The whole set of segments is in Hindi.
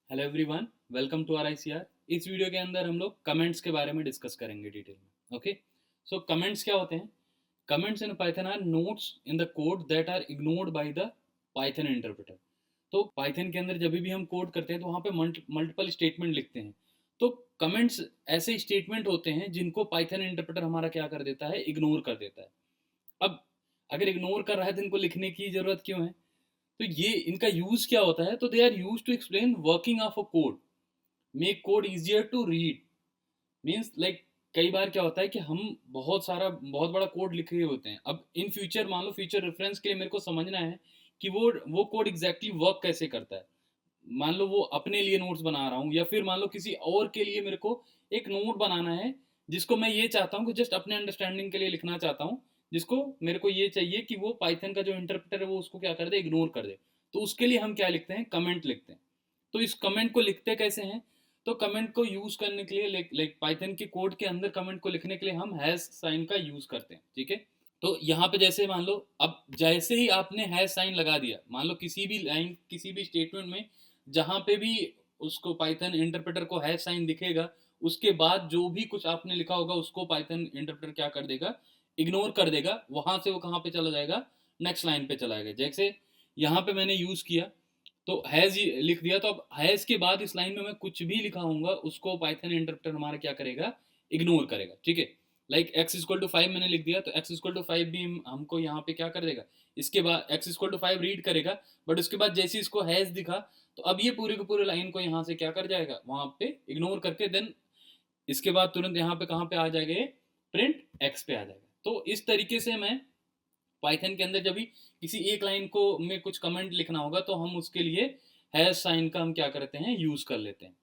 Hello everyone, welcome to R. इस वीडियो के अंदर हम लोग कमेंट्स के बारे में डिस्कस करेंगे डिटेल में। ओके, सो कमेंट्स क्या होते हैं? Comments in Python are notes in the code that are ignored by the Python interpreter. तो पाइथन के अंदर जब भी हम कोड करते हैं तो वहाँ पे मल्टीपल स्टेटमेंट लिखते हैं। तो कमेंट्स ऐसे स्टेटमेंट होते हैं जिनको पाइथन इंटरप्रेटर हमारा क्या कर देता है, इग्नोर कर देता है। अब अगर इग्नोर कर रहा है तो इनको लिखने की जरूरत क्यों है? तो ये इनका यूज क्या होता है? तो they are use to explain working of a code, make code easier to read. Means like कई बार क्या होता है कि हम बहुत बड़ा कोड लिखे होते हैं। अब इन फ्यूचर मान लो, फ्यूचर रेफरेंस के लिए मेरे को समझना है कि वो कोड एग्जैक्टली वर्क कैसे करता है। मान लो वो अपने लिए नोट्स बना रहा हूँ, या फिर मान लो किसी और के लिए मेरे को एक नोट बनाना है, जिसको मैं ये चाहता हूँ कि जस्ट अपने अंडरस्टैंडिंग के लिए लिखना चाहता हूँ, जिसको मेरे को ये चाहिए कि वो पाइथन का जो इंटरप्रेटर है वो उसको क्या कर दे, इग्नोर कर दे। तो उसके लिए हम क्या लिखते हैं, कमेंट लिखते हैं। तो इस कमेंट को लिखते कैसे हैं? तो कमेंट को यूज करने के लिए लाइक पाइथन के कोड के अंदर कमेंट को लिखने के लिए हम हैश साइन का यूज करते हैं। ठीक है, तो यहाँ पे जैसे मान लो, अब जैसे ही आपने हैश साइन लगा दिया, मान लो किसी भी लाइन, किसी भी स्टेटमेंट में जहां पे भी उसको पाइथन इंटरप्रेटर को हैश साइन दिखेगा, उसके बाद जो भी कुछ आपने लिखा होगा उसको पाइथन इंटरप्रेटर क्या कर देगा, इग्नोर कर देगा। वहां से वो कहाँ पे चला जाएगा, नेक्स्ट लाइन पे चला जाएगा। जैसे यहाँ पे मैंने यूज किया तो हैज लिख दिया, तो अब हैज के बाद इस लाइन में मैं कुछ भी लिखा हूंगा उसको पाइथन इंटरप्रेटर हमारा क्या करेगा, इग्नोर करेगा। ठीक है, लाइक एक्स इक्वल टू 5 मैंने लिख दिया, तो एक्स इक्वल टू 5 भी हमको यहाँ पे क्या कर देगा, इसके बाद एक्स इक्वल टू 5 रीड करेगा। बट उसके बाद जैसे इसको हैज दिखा, तो अब ये पूरे के पूरे लाइन को यहाँ से क्या कर जाएगा, वहां पे इग्नोर करके देन इसके बाद तुरंत यहाँ पे कहाँ पे आ जाएगा, ये प्रिंट एक्स पे आ जाएगा। तो इस तरीके से मैं पाइथन के अंदर जब भी किसी एक लाइन को में कुछ कमेंट लिखना होगा तो हम उसके लिए हैश साइन का हम क्या करते हैं, यूज कर लेते हैं।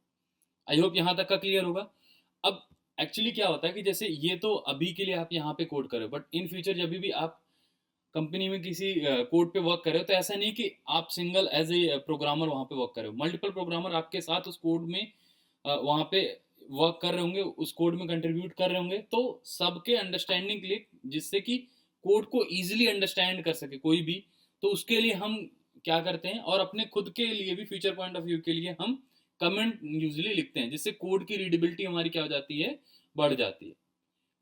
आई होप यहाँ तक का क्लियर होगा। अब एक्चुअली क्या होता है कि जैसे ये तो अभी के लिए आप यहाँ पे कोड करो, बट इन फ्यूचर जब भी आप कंपनी में किसी कोड पे वर्क कर रहे हो, तो ऐसा नहीं कि आप सिंगल एज ए प्रोग्रामर वहाँ पे वर्क कर रहे हो। मल्टीपल प्रोग्रामर आपके साथ उस कोड में वहाँ पे वर्क कर रहे होंगे, उस कोड में कंट्रीब्यूट कर रहे होंगे। तो सबके अंडरस्टैंडिंग के लिए, जिससे कि कोड को ईजिली अंडरस्टैंड कर सके कोई भी, तो उसके लिए हम क्या करते हैं, और अपने खुद के लिए भी, फ्यूचर पॉइंट ऑफ व्यू के लिए हम कमेंट यूजली लिखते हैं, जिससे कोड की रीडेबिलिटी हमारी क्या हो जाती है, बढ़ जाती है।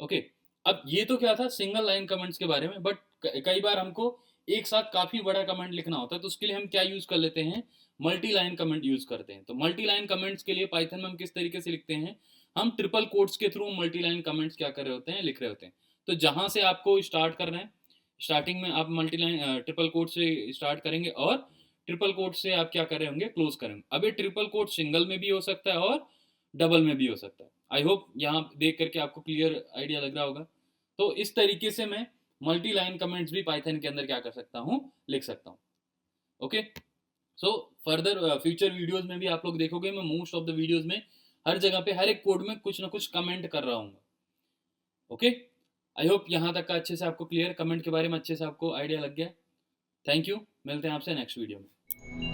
ओके, अब ये तो क्या था सिंगल लाइन कमेंट्स के बारे में। बट कई बार हमको एक साथ काफी बड़ा कमेंट लिखना होता है, तो उसके लिए हम क्या यूज कर लेते हैं, मल्टी लाइन कमेंट यूज करते हैं। तो मल्टी लाइन कमेंट्स के लिए पाइथन में हम किस तरीके से लिखते हैं, हम ट्रिपल कोट्स के थ्रू मल्टी लाइन कमेंट्स क्या कर रहे होते हैं, लिख रहे होते हैं। तो जहां से आपको स्टार्ट करना है, स्टार्टिंग में आप मल्टी लाइन ट्रिपल कोट से स्टार्ट करेंगे, और ट्रिपल कोट से आप क्या कर रहे होंगे, क्लोज करेंगे। अब ये ट्रिपल कोट सिंगल में भी हो सकता है और डबल में भी हो सकता है। आई होप यहाँ देख करके आपको क्लियर आइडिया लग रहा होगा। तो इस तरीके से मैं मल्टी लाइन कमेंट्स भी पाइथन के अंदर क्या कर सकता हूँ, लिख सकता हूँ। Okay, so further future videos में भी आप लोग देखोगे, मैं मोस्ट ऑफ द वीडियोस में हर जगह पे हर एक कोड में कुछ ना कुछ कमेंट कर रहा हूँ। ओके, आई होप यहाँ तक का अच्छे से आपको क्लियर, कमेंट के बारे में अच्छे से आपको आइडिया लग गया। थैंक यू, मिलते हैं आपसे नेक्स्ट वीडियो में।